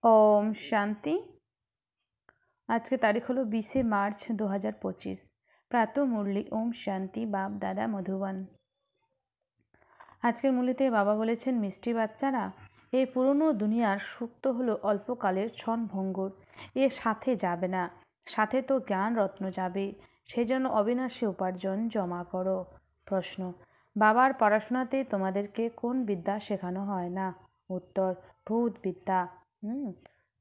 ओम शांति। आज की तारीख हलो 20 मार्च 2025। प्रातः मुरली ओम शांति बाप दादा मधुबन। আজকের মুরলিতে বাবা বলেছেন, মিষ্টি বাচ্চারা, এই পুরনো দুনিয়ার সুখ তো হলো অল্পকালের ক্ষণভঙ্গুর, এর সাথে যাবে না, সাথে তো জ্ঞান রত্ন যাবে, সেজন্য অবিনাশী উপার্জন জমা করো। প্রশ্ন, বাবার পড়াশোনাতে তোমাদেরকে কোন বিদ্যা শেখানো হয় না? উত্তর, ভূত বিদ্যা।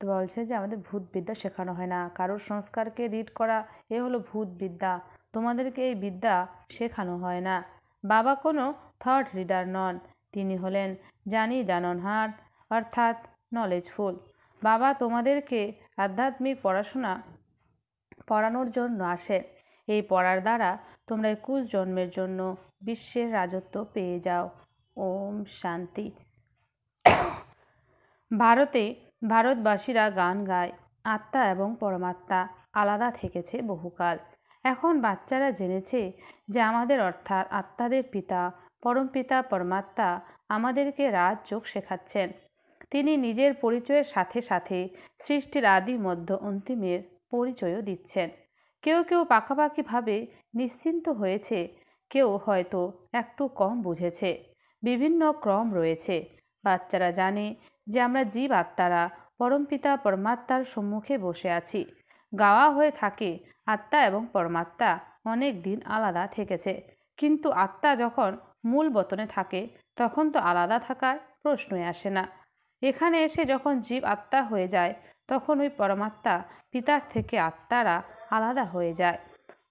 তো বলছে যে আমাদের ভূত বিদ্যা শেখানো হয় না, কারোর সংস্কারকে রিড করা এ হলো ভূত বিদ্যা, তোমাদেরকে এই বিদ্যা শেখানো হয় না। বাবা কোনো থট রিডার নন, তিনি হলেন জানি জাননহার অর্থাৎ নলেজফুল। বাবা তোমাদেরকে আধ্যাত্মিক পড়ানোর জন্য আসেন। এই পড়ার দ্বারা তোমরা 21 জন্মের জন্য বিশ্বের রাজত্ব পেয়ে যাও। ওম শান্তি। ভারতবাসীরা গান গায়, আত্মা এবং পরমাত্মা আলাদা থেকেছে বহুকাল। এখন বাচ্চারা জেনেছে যে আমাদের অর্থাৎ আত্মাদের পিতা পরমপিতা পরমাত্মা আমাদেরকে রাজযোগ শেখাচ্ছেন। তিনি নিজের পরিচয়ের সাথে সাথে সৃষ্টির আদি মধ্য অন্তিমের পরিচয়ও দিচ্ছেন। কেউ কেউ পাকাপাকিভাবে নিশ্চিন্ত হয়েছে, কেউ হয়তো একটু কম বুঝেছে। বিভিন্ন ক্রম রয়েছে। বাচ্চারা জানে যে আমরা জীব আত্মারা পরমপিতা পরমাত্মার সম্মুখে বসে আছি। গাওয়া হয়ে থাকে আত্মা এবং পরমাত্মা অনেক দিন আলাদা থেকেছে, কিন্তু আত্মা যখন মূল বতনে থাকে তখন তো আলাদা থাকার প্রশ্নই আসে না। এখানে এসে যখন জীব আত্মা হয়ে যায় তখন ওই পরমাত্মা পিতার থেকে আত্মারা আলাদা হয়ে যায়।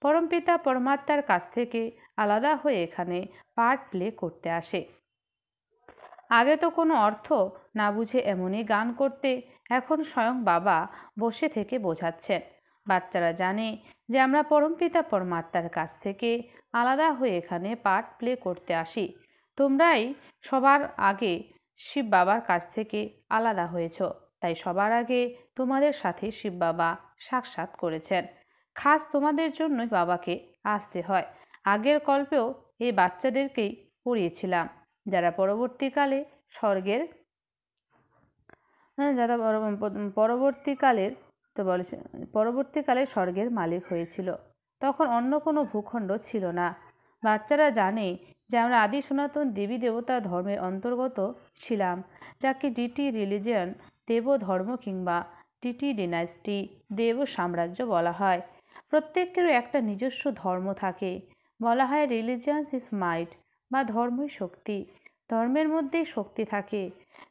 পরমপিতা পরমাত্মার কাছ থেকে আলাদা হয়ে এখানে পার্ট প্লে করতে আসে। আগে তো কোনো অর্থ না বুঝে এমনই গান করতে, এখন স্বয়ং বাবা বসে থেকে বোঝাচ্ছেন। বাচ্চারা জানে যে আমরা পরমপিতা পরমাত্মার কাছ থেকে আলাদা হয়ে এখানে পার্ট প্লে করতে আসি। তোমরাই সবার আগে শিব বাবার কাছ থেকে আলাদা হয়েছ, তাই সবার আগে তোমাদের সাথে শিব বাবা সাক্ষাৎ করেছেন। খাস তোমাদের জন্যই বাবাকে আসতে হয়। আগের কল্পেও এই বাচ্চাদেরকেই পড়িয়েছিলাম, যারা পরবর্তীকালে স্বর্গের মালিক হয়েছিল। তখন অন্য কোনো ভূখণ্ড ছিল না। বাচ্চারা জানে যে আমরা আদি সনাতন দেবী দেবতা ধর্মের অন্তর্গত ছিলাম, যাকে ডিটি রিলিজিয়ন দেব ধর্ম কিংবা ডিটি ডিনাস্টি দেব সাম্রাজ্য বলা হয়। প্রত্যেকেরও একটা নিজস্ব ধর্ম থাকে। বলা হয় রিলিজিয়ান্স ইজ মাইট, বা ধর্মই শক্তি। ধর্মের মধ্যেই শক্তি থাকে।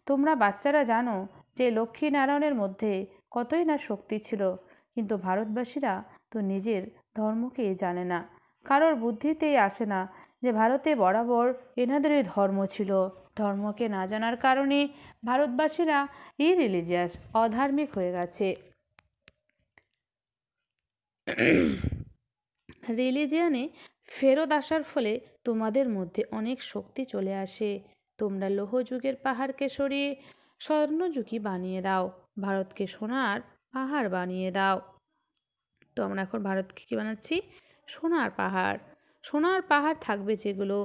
তোমরা বাচ্চারা জানো যে লক্ষ্মীনারায়ণের মধ্যে কতই না শক্তি ছিল, কিন্তু ভারতবাসীরা তো নিজের ধর্মকেই জানে না। কারোর বুদ্ধিতেই আসে না যে ভারতে বরাবর এনাদেরই ধর্ম ছিল। ধর্মকে না জানার কারণে ভারতবাসীরা ইরিলিজিয়াস, অধার্মিক হয়ে গেছে। রিলিজিয়ানে ফেরত আসার ফলে তোমাদের মধ্যে অনেক শক্তি চলে আসে। তোমরা লৌহযুগের পাহাড়কে সরিয়ে স্বর্ণযুগী বানিয়ে দাও, ভারতকে সোনার পাহাড় বানিয়ে দাও। তো আমরা এখন ভারতকে কী বানাচ্ছি? সোনার পাহাড়। সোনার পাহাড় থাকবে যেগুলো,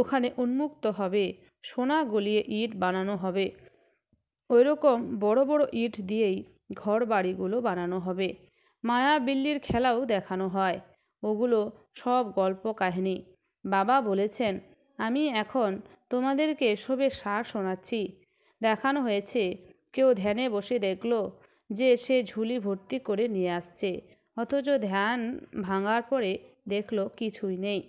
ওখানে উন্মুক্ত হবে, সোনা গলিয়ে ইট বানানো হবে। ওইরকম বড় বড় ইট দিয়েই ঘর বাড়িগুলো বানানো হবে। মায়া বিল্লির খেলাও দেখানো হয়, ওগুলো সব গল্প কাহিনী। বাবা বলেছেন, আমি এখন তোমাদেরকে এসবের সার শোনাচ্ছি। দেখানো হয়েছে কেউ ধ্যানে বসে দেখল যে সে ঝুলি ভর্তি করে নিয়ে আসছে, অথচ ধ্যান ভাঙার পরে দেখল কিছুই নেই।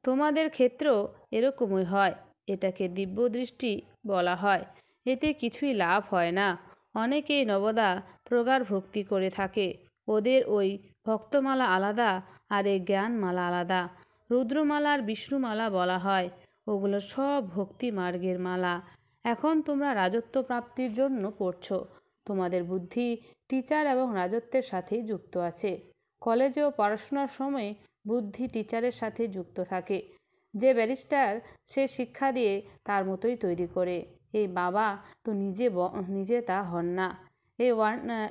তোমাদের ক্ষেত্রেও এরকমই হয়। এটাকে দিব্য দৃষ্টি বলা হয়। এতে কিছুই লাভ হয় না। অনেকেই নবদা প্রগাঢ় ভক্তি করে থাকে। ওদের ওই ভক্তমালা আলাদা আর এই জ্ঞানমালা আলাদা। রুদ্রমালা আর বিষ্ণুমালা বলা হয়। ওগুলো সব ভক্তি মার্গের মালা। এখন তোমরা রাজত্ব প্রাপ্তির জন্য পড়ছ। তোমাদের বুদ্ধি টিচার এবং রাজত্বের সাথেই যুক্ত আছে। কলেজেও পড়াশোনার সময় বুদ্ধি টিচারের সাথে যুক্ত থাকে। যে ব্যারিস্টার সে শিক্ষা দিয়ে তার মতোই তৈরি করে। এই বাবা তো নিজে তা হন না।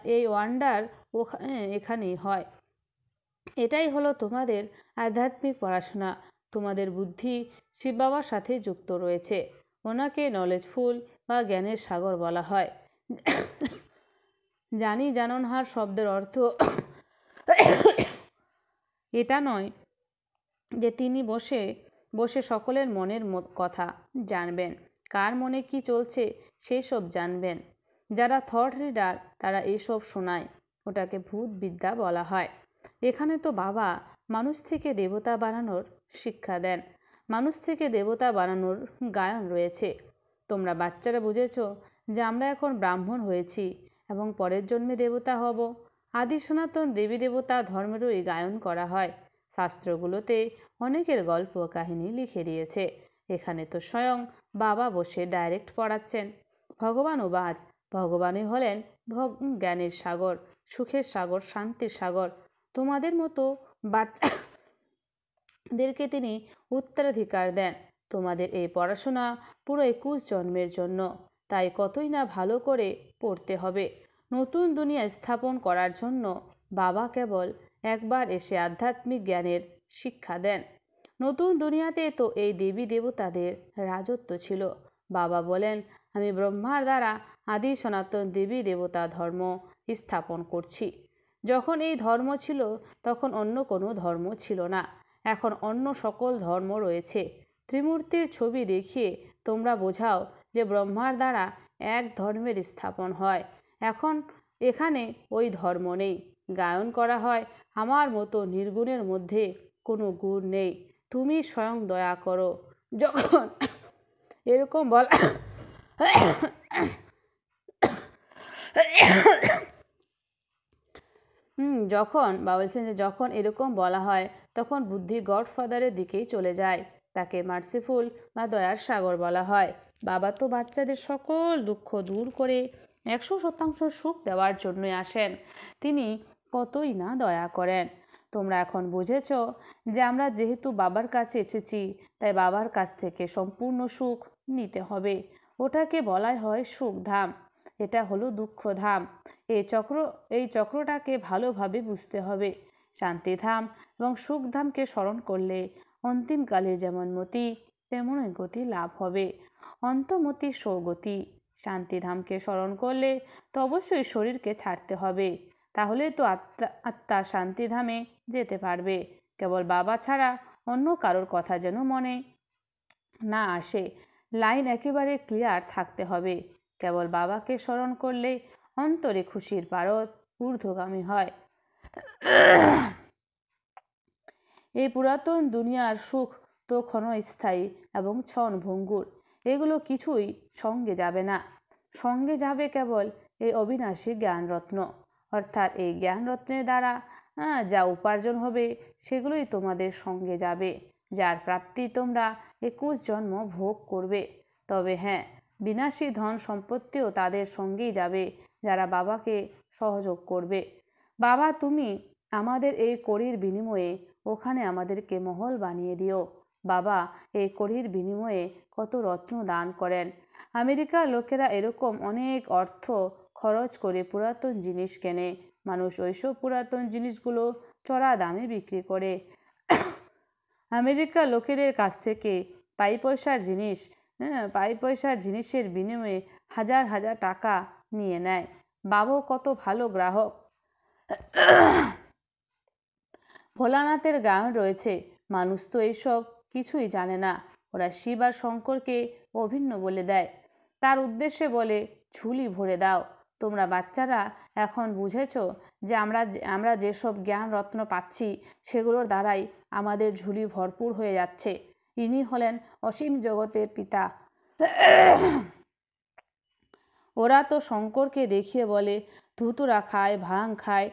এই ওয়ান্ডার এখানেই হয়। এটাই হলো তোমাদের আধ্যাত্মিক পড়াশোনা। তোমাদের বুদ্ধি শিব বাবার সাথে যুক্ত রয়েছে। ওনাকে নলেজফুল বা জ্ঞানের সাগর বলা হয়। জানি জাননহার শব্দের অর্থ এটা নয় যে তিনি বসে বসে সকলের মনের কথা জানবেন, কার মনে কি চলছে সেই সব জানবেন। যারা থট রিডার তারা এইসব শোনায়, ওটাকে ভূত বিদ্যা বলা হয়। এখানে তো বাবা মানুষ থেকে দেবতা বানানোর শিক্ষা দেন, মানুষ থেকে দেবতা বানানোর গায়ন রয়েছে। তোমরা বাচ্চারা বুঝেছ যে আমরা এখন ব্রাহ্মণ হয়েছি এবং পরের জন্মে দেবতা হব। আদি সনাতন দেবী দেবতা ধর্মেরই গায়ন করা হয়। শাস্ত্রগুলোতে অনেকের গল্প কাহিনী লিখে দিয়েছে, এখানে তো স্বয়ং বাবা বসে ডাইরেক্ট পড়াচ্ছেন। ভগবান বাজ, ভগবানই হলেন জ্ঞানের সাগর, সুখের সাগর, শান্তির সাগর। তোমাদের মতো বাচ্চাদেরকে তিনি উত্তরাধিকার দেন। তোমাদের এই পড়াশোনা পুরো 21 জন্মের জন্য, তাই কতই না ভালো করে পড়তে হবে। নতুন দুনিয়া স্থাপন করার জন্য বাবা কেবল একবার এসে আধ্যাত্মিক জ্ঞানের শিক্ষা দেন। নতুন দুনিয়াতে তো এই দেবী দেবতাদের রাজত্ব ছিল। বাবা বলেন, আমি ব্রহ্মার দ্বারা আদি সনাতন দেবী দেবতা ধর্ম স্থাপন করছি। যখন এই ধর্ম ছিল তখন অন্য কোনো ধর্ম ছিল না, এখন অন্য সকল ধর্ম রয়েছে। ত্রিমূর্তির ছবি দেখিয়ে তোমরা বোঝাও যে ব্রহ্মার দ্বারা এক ধর্মের স্থাপন হয়। এখন এখানে ওই ধর্ম নেই, গায়ন করা হয় আমার মতো নির্গুণের মধ্যে কোনো গুণ নেই, তুমি স্বয়ং দয়া করো। যখন এরকম বলা যখন বাবা বলছেন যে যখন এরকম বলা হয় তখন বুদ্ধি গডফাদারের দিকেই চলে যায়, তাকে মার্সিফুল বা দয়ার সাগর বলা হয়। বাবা তো বাচ্চাদের সকল দুঃখ দূর করে 100% সুখ দেওয়ার জন্যই আসেন, তিনি কতই না দয়া করেন। তোমরা এখন বুঝেছ যে আমরা যেহেতু বাবার কাছে এসেছি তাই বাবার কাছ থেকে সম্পূর্ণ সুখ নিতে হবে। ওটাকে বলাই হয় সুখধাম, এটা হলো দুঃখধাম। এই চক্রটাকে ভালোভাবে বুঝতে হবে। শান্তিধাম এবং সুখধামকে স্মরণ করলে অন্তিমকালে যেমন মতি তেমনই গতি লাভ হবে, অন্তমতি সৌগতি। শান্তিধামকে স্মরণ করলে তো অবশ্যই শরীরকে ছাড়তে হবে, তাহলে তো আত্মা শান্তিধামে যেতে পারবে। কেবল বাবা ছাড়া অন্য কারোর কথা যেন মনে না আসে। লাইন একেবারে ক্লিয়ার থাকতে হবে। কেবল বাবাকে স্মরণ করলে অন্তরে খুশির পারদ ঊর্ধ্বগামী হয়। এই পুরাতন দুনিয়ার সুখ তো ক্ষণস্থায়ী এবং ক্ষণভঙ্গুর, এগুলো কিছুই সঙ্গে যাবে না। সঙ্গে যাবে কেবল এই অবিনাশী জ্ঞানরত্ন, অর্থাৎ এই জ্ঞানরত্নের দ্বারা যা উপার্জন হবে সেগুলোই তোমাদের সঙ্গে যাবে, যার প্রাপ্তি তোমরা 21 জন্ম ভোগ করবে। তবে হ্যাঁ, বিনাশী ধন সম্পত্তিও তাদের সঙ্গেই যাবে যারা বাবাকে সহযোগ করবে। বাবা তুমি আমাদের এই কড়ির বিনিময়ে ওখানে আমাদেরকে মহল বানিয়ে দিও। বাবা এই কড়ির বিনিময়ে কত রত্ন দান করেন। আমেরিকার লোকেরা এরকম অনেক অর্থ খরচ করে পুরাতন জিনিস কেনে, মানুষ ওইসব পুরাতন জিনিসগুলো চড়া দামে বিক্রি করে। আমেরিকার লোকেদের কাছ থেকে পাই পয়সার জিনিসের বিনিময়ে হাজার হাজার টাকা নিয়ে নেয়। বাবাও কত ভালো গ্রাহক। ভোলানাথের গায়ন রয়েছে, মানুষ তো এইসব কিছুই জানে না, ওরা শিব আর শঙ্করকে অভিন্ন বলে দেয়, তার উদ্দেশ্যে বলে ঝুলি ভরে দাও। তোমরা বাচ্চারা এখন বুঝেছ যে আমরা যেসব জ্ঞান রত্ন পাচ্ছি সেগুলোর দ্বারাই আমাদের ঝুলি ভরপুর হয়ে যাচ্ছে। ইনি হলেন অসীম জগতের পিতা। ওরা তো শঙ্করকে দেখিয়ে বলে ধুতুরা খায়, ভাং খায়,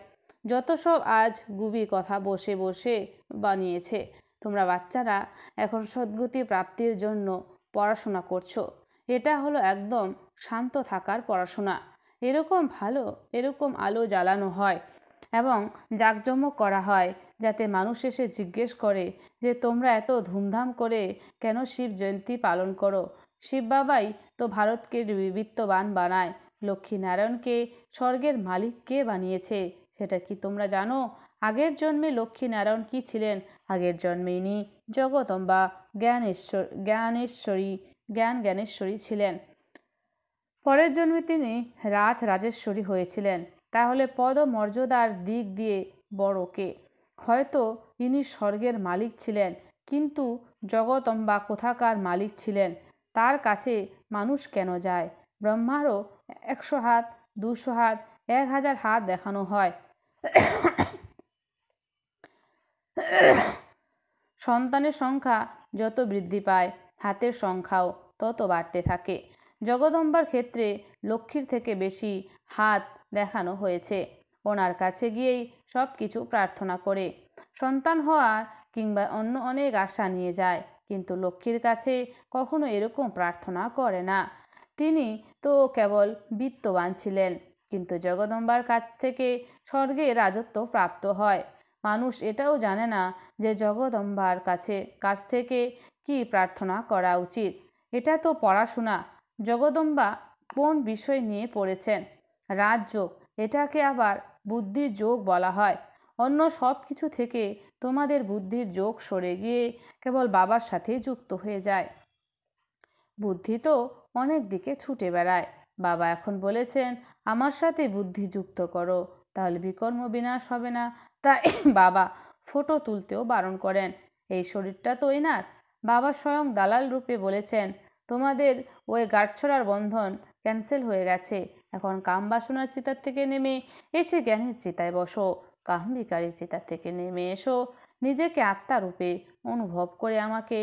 যত সব আজ গুবি কথা বসে বসে বানিয়েছে। তোমরা বাচ্চারা এখন সদ্গতি প্রাপ্তির জন্য পড়াশোনা করছো, এটা হলো একদম শান্ত থাকার পড়াশোনা। এরকম আলো জ্বালানো হয় এবং জাঁকজমক করা হয় যাতে মানুষ এসে জিজ্ঞেস করে যে তোমরা এত ধুমধাম করে কেন শিব জয়ন্তী পালন করো। শিব বাবাই তো ভারতকে বিত্তবান বানায়, লক্ষ্মীনারায়ণকে স্বর্গের মালিক কে বানিয়েছে সেটা কি তোমরা জানো? আগের জন্মে লক্ষ্মীনারায়ণ কি ছিলেন? আগের জন্মে ইনি জগদম্বা জ্ঞানেশ্বরী ছিলেন। পরের জন্মে তিনি রাজেশ্বরী হয়েছিলেন। তাহলে পদ মর্যাদার দিক দিয়ে বড় কে? হয়তো ইনি স্বর্গের মালিক ছিলেন, কিন্তু জগদম্বা কোথাকার মালিক ছিলেন? তার কাছে মানুষ কেন যায়? ব্রহ্মারও 100 হাত, 200 হাত, 1000 হাত দেখানো হয়। সন্তানের সংখ্যা যত বৃদ্ধি পায়, হাতের সংখ্যাও তত বাড়তে থাকে। জগদম্বার ক্ষেত্রে লক্ষ্মীর থেকে বেশি হাত দেখানো হয়েছে। ওনার কাছে গিয়েই সব কিছু প্রার্থনা করে, সন্তান হওয়ার কিংবা অন্য অনেক আশা নিয়ে যায়, কিন্তু লক্ষ্মীর কাছে কখনো এরকম প্রার্থনা করে না। তিনি তো কেবল বিত্তবান ছিলেন, কিন্তু জগদম্বার কাছ থেকে স্বর্গে রাজত্ব প্রাপ্ত হয়। মানুষ এটাও জানে না যে জগদম্বার কাছ থেকে কি প্রার্থনা করা উচিত। এটা তো পড়াশোনা। জগদম্বা কোন বিষয় নিয়ে পড়েছেন? রাজযোগ। এটাকে আবার বুদ্ধির যোগ বলা হয়। অন্য সব কিছু থেকে তোমাদের বুদ্ধির যোগ সরে গিয়ে কেবল বাবার সাথে যুক্ত হয়ে যায়। বুদ্ধি তো অনেক দিকে ছুটে বেড়ায়। বাবা এখন বলেছেন আমার সাথে বুদ্ধি যুক্ত করো, তাহলে বিকর্ম বিনাশ হবে না। তাই বাবা ফটো তুলতেও বারণ করেন। এই শরীরটা তো এনার। বাবা স্বয়ং দালাল রূপে বলেছেন তোমাদের ওই গাঁটছড়ার বন্ধন ক্যান্সেল হয়ে গেছে। এখন কাম বাসনার চিতার থেকে নেমে এসে জ্ঞানের চিতায় বসো। কাম বিকারীর চিতার থেকে নেমে এসো, নিজেকে আত্মারূপে অনুভব করে আমাকে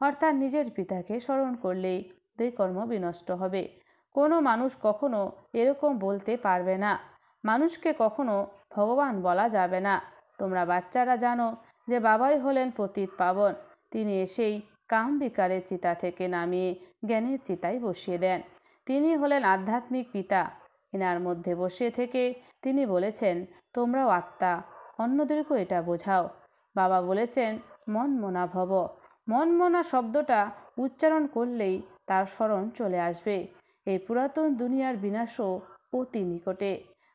অর্থাৎ নিজের পিতাকে স্মরণ করলেই বিকর্ম বিনষ্ট হবে। কোনো মানুষ কখনো এরকম বলতে পারবে না। মানুষকে কখনো ভগবান বলা যাবে না। তোমরা বাচ্চারা জানো যে বাবাই হলেন পতিত পাবন। তিনি এসেই কাম বিকারের চিতা থেকে নামিয়ে জ্ঞানের চিতায় বসিয়ে দেন। তিনি হলেন আধ্যাত্মিক পিতা। এনার মধ্যে বসে থেকে তিনি বলেছেন তোমরাও আত্মা, অন্যদেরকেও এটা বোঝাও। বাবা বলেছেন মন মনা ভব। মন মনা শব্দটা উচ্চারণ করলেই তার স্মরণ চলে আসবে। এই পুরাতন দুনিয়ার বিনাশও অতি নিকটে।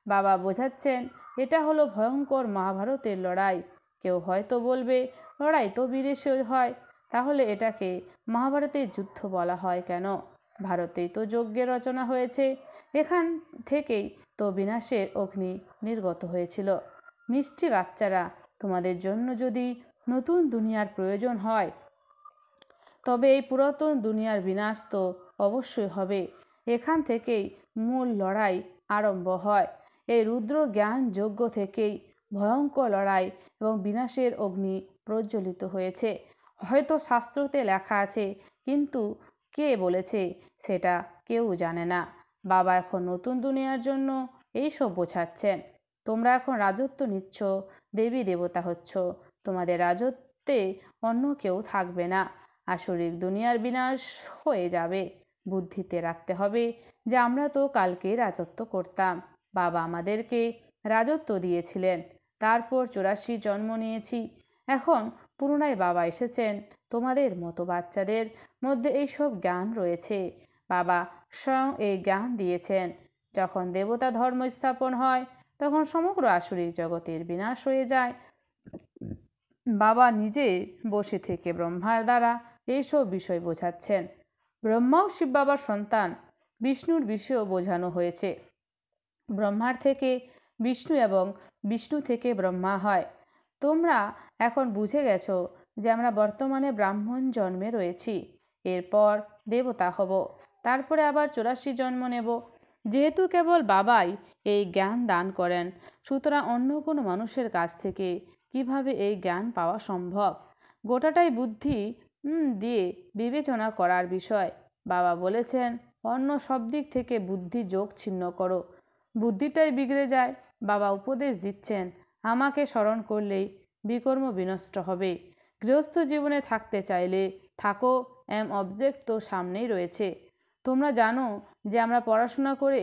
বাবা বোঝাচ্ছেন এটা হলো ভয়ঙ্কর মহাভারতের লড়াই। কেউ হয়তো বলবে লড়াই তো বিদেশে হয়, তাহলে এটাকে মহাভারতের যুদ্ধ বলা হয় কেন? ভারতেই তো যজ্ঞের রচনা হয়েছে। এখান থেকেই তো বিনাশের অগ্নি নির্গত হয়েছিল। মিষ্টি বাচ্চারা, তোমাদের জন্য যদি নতুন দুনিয়ার প্রয়োজন হয়, তবে এই পুরাতন দুনিয়ার বিনাশ তো অবশ্যই হবে। এখান থেকেই মূল লড়াই আরম্ভ হয়। এই রুদ্র জ্ঞান যজ্ঞ থেকেই ভয়ঙ্কর লড়াই এবং বিনাশের অগ্নি প্রজ্বলিত হয়েছে। হয়তো শাস্ত্রতে লেখা আছে, কিন্তু কে বলেছে সেটা কেউ জানে না। বাবা এখন নতুন দুনিয়ার জন্য এইসব বোঝাচ্ছেন। তোমরা এখন রাজত্ব নিচ্ছ, দেবী দেবতা হচ্ছ। তোমাদের রাজত্বে অন্য কেউ থাকবে না। আসরিক দুনিয়ার বিনাশ হয়ে যাবে। বুদ্ধিতে রাখতে হবে যে আমরা তো কালকে রাজত্ব করতাম। বাবা আমাদেরকে রাজত্ব দিয়েছিলেন, তারপর 84 জন্ম নিয়েছি। এখন পুনরায় বাবা এসেছেন। তোমাদের মতো বাচ্চাদের মধ্যে এইসব জ্ঞান রয়েছে। বাবা স্বয়ং এই জ্ঞান দিয়েছেন। যখন দেবতা ধর্ম স্থাপন হয়, তখন সমগ্র আসরিক জগতের বিনাশ হয়ে যায়। বাবা নিজে বসে থেকে ব্রহ্মার দ্বারা এইসব বিষয় বোঝাচ্ছেন। ব্রহ্মাও শিব বাবার সন্তান। বিষ্ণুর বিষয়ও বোঝানো হয়েছে। ব্রহ্মার থেকে বিষ্ণু এবং বিষ্ণু থেকে ব্রহ্মা হয়। তোমরা এখন বুঝে গেছো যে আমরা বর্তমানে ব্রাহ্মণ জন্মে রয়েছি, এরপর দেবতা হব, তারপরে আবার 84 জন্ম নেব। যেহেতু কেবল বাবাই এই জ্ঞান দান করেন, সুতরাং অন্য কোনো মানুষের কাছ থেকে কিভাবে এই জ্ঞান পাওয়া সম্ভব? গোটাটাই বুদ্ধি দিয়ে বিবেচনা করার বিষয়। বাবা বলেছেন অন্য সব দিক থেকে বুদ্ধি যোগ ছিন্ন করো, বুদ্ধিটাই বিগড়ে যায়। বাবা উপদেশ দিচ্ছেন আমাকে স্মরণ করলেই বিকর্ম বিনষ্ট হবে। গৃহস্থ জীবনে থাকতে চাইলে থাকো, অবজেক্ট তো সামনেই রয়েছে। তোমরা জানো যে আমরা পড়াশোনা করে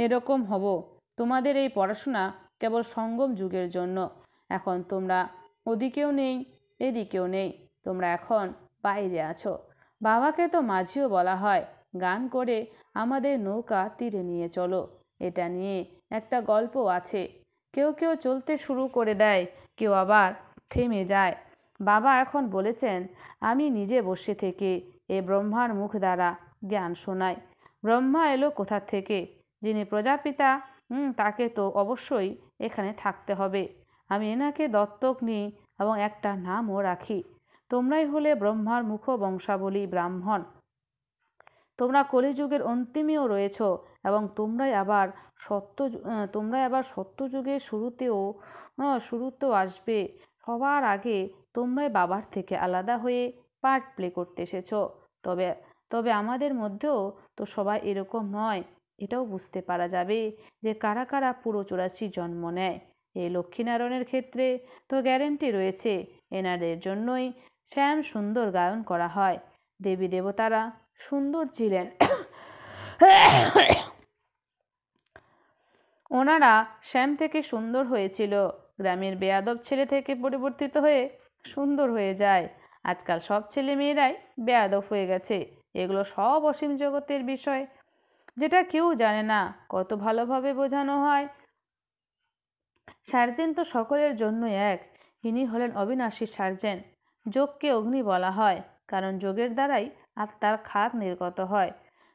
এরকম হব। তোমাদের এই পড়াশোনা কেবল সঙ্গম যুগের জন্য। এখন তোমরা ওদিকেও নেই, এদিকেও নেই, তোমরা এখন বাইরে আছো। বাবাকে তো মাঝিও বলা হয়। গান করে আমাদের নৌকা তীরে নিয়ে চলো, এটা নিয়ে একটা গল্প আছে। কেউ কেউ চলতে শুরু করে দেয়, কেউ আবার থেমে যায়। বাবা এখন বলেছেন আমি নিজে বসে থেকে এ ব্রহ্মার মুখ দ্বারা জ্ঞান শোনায়। ব্রহ্মা এলো কোথা থেকে? যিনি প্রজাপিতা, তাকে তো অবশ্যই এখানে থাকতে হবে। আমি এনাকে দত্তক নিই এবং একটা নামও রাখি। তোমরাই হলে ব্রহ্মার মুখ বংশাবলী ব্রাহ্মণ। তোমরা কলিযুগের অন্তিমেও রয়েছ এবং তোমরাই আবার সত্যযুগের শুরুতেও আসবে। সবার আগে তোমরাই বাবার থেকে আলাদা হয়ে পার্ট প্লে করতে এসেছ। তবে তবে আমাদের মধ্যেও তো সবাই এরকম নয়। এটাও বুঝতে পারা যাবে যে কারা কারা পুরো 84 জন্ম নেয়। এই লক্ষ্মীনারায়ণের ক্ষেত্রে তো গ্যারেন্টি রয়েছে। এনাদের জন্যই শ্যাম সুন্দর গায়ন করা হয়। দেবী দেবতারা সুন্দর ছিলেন। ওনারা শ্যাম থেকে সুন্দর হয়েছিল। গ্রামের বেয়াদব ছেলে থেকে পরিবর্তিত হয়ে সুন্দর হয়ে যায়। আজকাল সব ছেলে মেয়েরাই বেয়াদব হয়ে গেছে। এগুলো সব অসীম জগতের বিষয়, যেটা কেউ জানে না। কত ভালোভাবে বোঝানো হয়। সার্জেন তো সকলের জন্য এক। ইনি হলেন অবিনাশী সার্জেন। যোগকে অগ্নি বলা হয়, কারণ যোগের দ্বারাই আত্মার খাত নির্গত হয়।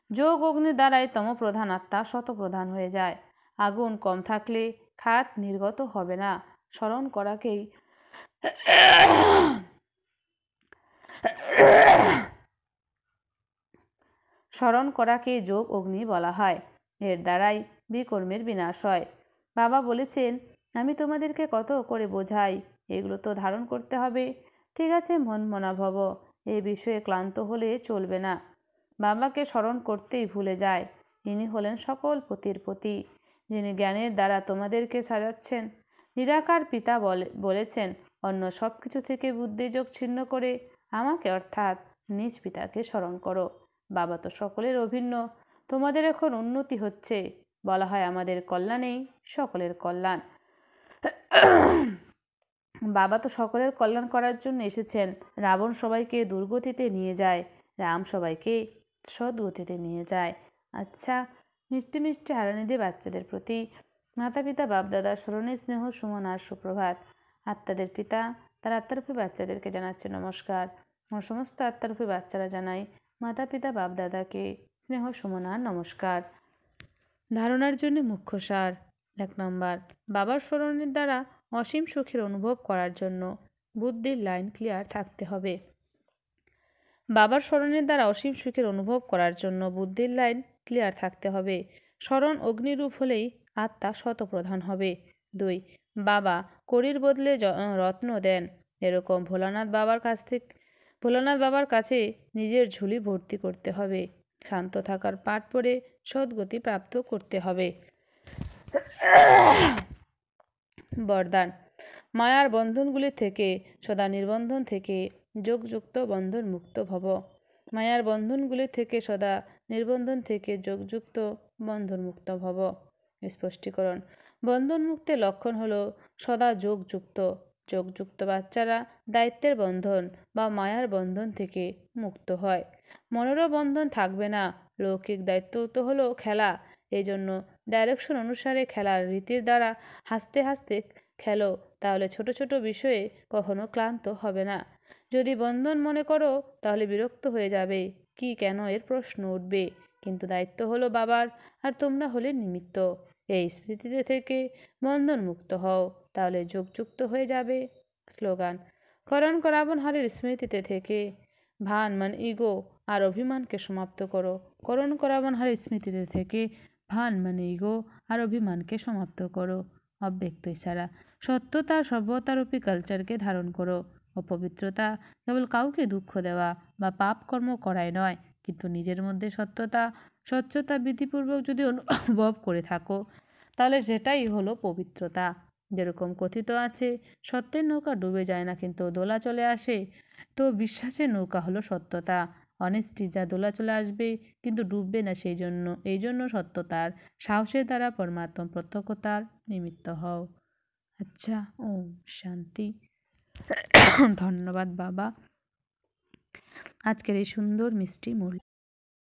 যোগ অগ্নির দ্বারাই তমপ্রধান আত্মা শতপ্রধান হয়ে যায়। আগুন কম থাকলে খাত নির্গত হবে না। স্মরণ করাকে যোগ অগ্নি বলা হয়। এর দ্বারাই বিকর্মের বিনাশ হয়। বাবা বলেছেন, আমি তোমাদেরকে কত করে বোঝাই, এগুলো তো ধারণ করতে হবে। ঠিক আছে, মন মনা ভব। এই বিষয়ে ক্লান্ত হলে চলবে না। বাবাকে স্মরণ করতেই ভুলে যায়। ইনি হলেন সকল পতির পতি, যিনি জ্ঞানের দ্বারা তোমাদেরকে সাজাচ্ছেন। নিরাকার পিতা বলেছেন, অন্য সব কিছু থেকে বুদ্ধিযোগ ছিন্ন করে আমাকে অর্থাৎ নিজ পিতাকে স্মরণ করো। বাবা তো সকলের অভিন্ন। তোমাদের এখন উন্নতি হচ্ছে। বলা হয় আমাদের কল্যাণেই সকলের কল্যাণ। বাবা তো সকলের কল্যাণ করার জন্য এসেছেন। রাবণ সবাইকে দুর্গতিতে নিয়ে যায়, রাম সবাইকে সদ্গতিতে নিয়ে যায়। আচ্ছা, মিষ্টি মিষ্টি হারানিধি বাচ্চাদের প্রতি মাতা পিতা বাপদাদার স্মরণে স্নেহ সুমন আর সুপ্রভাত। আত্মাদের পিতা তার আত্মারূপী বাচ্চাদেরকে জানাচ্ছে নমস্কার। আমার সমস্ত আত্মারূপী বাচ্চারা জানাই মাতা পিতা বাপদাদাকে স্নেহ সুমন আর নমস্কার। ধারণার জন্য মুখ্য সার। 1 নম্বর, বাবার স্মরণের দ্বারা অসীম সুখের অনুভব করার জন্য বুদ্ধির লাইন ক্লিয়ার থাকতে হবে। বাবার স্মরণের দ্বারা অসীম সুখের অনুভব করার জন্য বুদ্ধির লাইন ক্লিয়ার থাকতে হবে। স্মরণ অগ্নিরূপ হলেই আত্মা শতপ্রধান হবে। 2, বাবা কড়ির বদলে রত্ন দেন। এরকম ভোলানাথ বাবার কাছে নিজের ঝুলি ভর্তি করতে হবে। শান্ত থাকার পাঠ পড়ে সদ্গতি প্রাপ্ত করতে হবে। বরদান, মায়ার বন্ধনগুলি থেকে সদা নির্বন্ধন থেকে যোগযুক্ত বন্ধন মুক্ত ভব। মায়ার বন্ধনগুলি থেকে সদা নির্বন্ধন থেকে যোগযুক্ত বন্ধন মুক্ত ভব। স্পষ্টীকরণ, বন্ধন মুক্তের লক্ষণ হলো সদা যোগযুক্ত। যোগযুক্ত বাচ্চারা দায়িত্বের বন্ধন বা মায়ার বন্ধন থেকে মুক্ত হয়। মনেরও বন্ধন থাকবে না। লৌকিক দায়িত্ব তো হলো খেলা। এই জন্য ডাইরেকশন অনুসারে খেলার রীতির দ্বারা হাসতে হাসতে খেলো, তাহলে ছোট ছোট বিষয়ে কখনো ক্লান্ত হবে না। যদি বন্ধন মনে করো তাহলে বিরক্ত হয়ে যাবে। কি কেন এর প্রশ্ন উঠবে। কিন্তু দায়িত্ব হলো বাবার, আর তোমরা হলে নিমিত্ত। এই স্মৃতিতে থেকে বন্ধন মুক্ত হও, তাহলে যোগযুক্ত হয়ে যাবে। স্লোগান, করণ করাবন হারের স্মৃতিতে থেকে ভান মান ইগো আর অভিমানকে সমাপ্ত করো। করণ করাবন হারের স্মৃতিতে থেকে ভান মানে ইগো আর অভিমানকে সমাপ্ত করো। অব্যক্ত ইশারা, সত্যতা সভ্যতারূপী কালচারকে ধারণ করো। অপবিত্রতা কেবল কাউকে দুঃখ দেওয়া বা পাপ কর্ম করাই নয়, কিন্তু নিজের মধ্যে স্বচ্ছতা বিধিপূর্বক যদি অনুভব করে থাকো, তাহলে সেটাই হলো পবিত্রতা। যেরকম কথিত আছে, সত্যের নৌকা ডুবে যায় না কিন্তু দোলা চলে আসে, তো বিশ্বাসের নৌকা হলো সত্যতা। অনেস্টি, যা দোলা চলে আসবে কিন্তু ডুববে না, এই জন্য সত্যতার সাহসের দ্বারা পরমাত্ম প্রত্যক্ষতার নিমিত্ত হও। আচ্ছা, ওম শান্তি। ধন্যবাদ বাবা আজকের এই সুন্দর মিষ্টি মূল